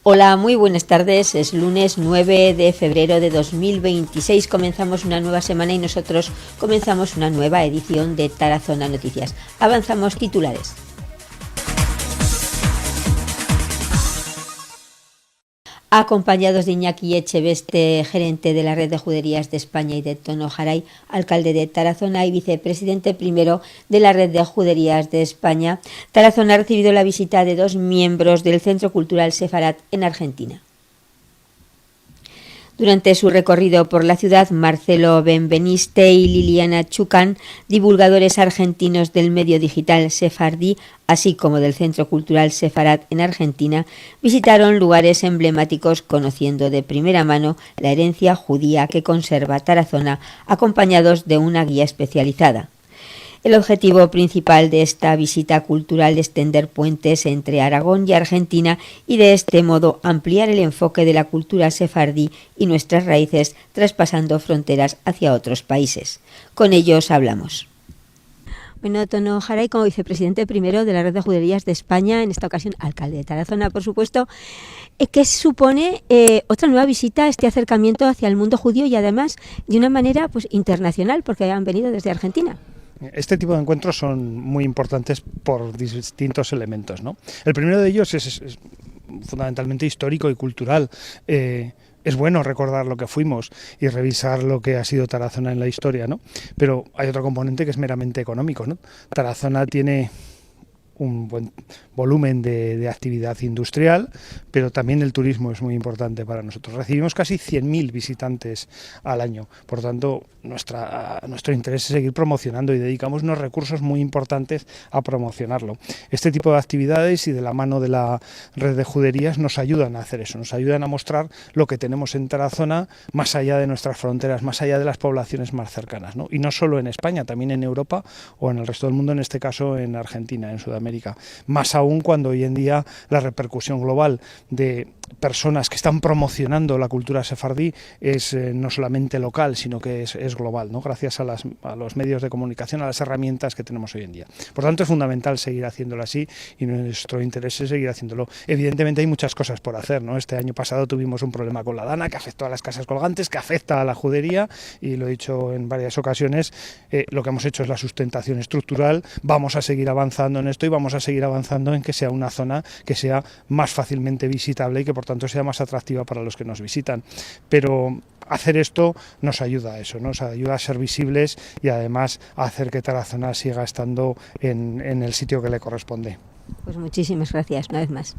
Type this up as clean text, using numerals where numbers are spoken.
Hola, muy buenas tardes. Es lunes 9 de febrero de 2026. Comenzamos una nueva semana y nosotros comenzamos una nueva edición de Tarazona Noticias. Avanzamos titulares. Acompañados de Iñaki Echeveste, gerente de la Red de Juderías de España, y de Tono Jaray, alcalde de Tarazona y vicepresidente primero de la Red de Juderías de España, Tarazona ha recibido la visita de dos miembros del Centro Cultural Sefarat en Argentina. Durante su recorrido por la ciudad, Marcelo Benveniste y Liliana Chucan, divulgadores argentinos del medio digital sefardí, así como del Centro Cultural Sefarat en Argentina, visitaron lugares emblemáticos conociendo de primera mano la herencia judía que conserva Tarazona, acompañados de una guía especializada. El objetivo principal de esta visita cultural es tender puentes entre Aragón y Argentina y de este modo ampliar el enfoque de la cultura sefardí y nuestras raíces, traspasando fronteras hacia otros países. Con ellos hablamos. Bueno, Tono Jaray, como vicepresidente primero de la Red de Juderías de España, en esta ocasión alcalde de Tarazona, por supuesto, ¿qué supone otra nueva visita, este acercamiento hacia el mundo judío y además de una manera internacional, porque han venido desde Argentina? Este tipo de encuentros son muy importantes por distintos elementos, ¿no? El primero de ellos es fundamentalmente histórico y cultural. Es bueno recordar lo que fuimos y revisar lo que ha sido Tarazona en la historia, ¿no? Pero hay otro componente que es meramente económico, ¿no? Tarazona tiene un buen volumen de actividad industrial, pero también el turismo es muy importante para nosotros. Recibimos casi 100.000 visitantes al año, por tanto nuestro interés es seguir promocionando y dedicamos unos recursos muy importantes a promocionarlo. Este tipo de actividades y de la mano de la Red de Juderías nos ayudan a hacer eso, nos ayudan a mostrar lo que tenemos en Tarazona más allá de nuestras fronteras, más allá de las poblaciones más cercanas, ¿no? Y no solo en España, también en Europa o en el resto del mundo, en este caso en Argentina, en Sudamérica. Más aún cuando hoy en día la repercusión global de personas que están promocionando la cultura sefardí es no solamente local, sino que es global, ¿no? Gracias a los medios de comunicación, a las herramientas que tenemos hoy en día. Por tanto, es fundamental seguir haciéndolo así y nuestro interés es seguir haciéndolo. Evidentemente hay muchas cosas por hacer, ¿no? Este año pasado tuvimos un problema con la Dana que afectó a las casas colgantes, que afecta a la judería, y lo he dicho en varias ocasiones, lo que hemos hecho es la sustentación estructural. Vamos a seguir avanzando en esto y vamos a seguir avanzando en que sea una zona que sea más fácilmente visitable y que por tanto sea más atractiva para los que nos visitan. Pero hacer esto nos ayuda a eso, ¿no? Nos ayuda a ser visibles y además a hacer que Tarazona siga estando en el sitio que le corresponde. Pues muchísimas gracias una vez más.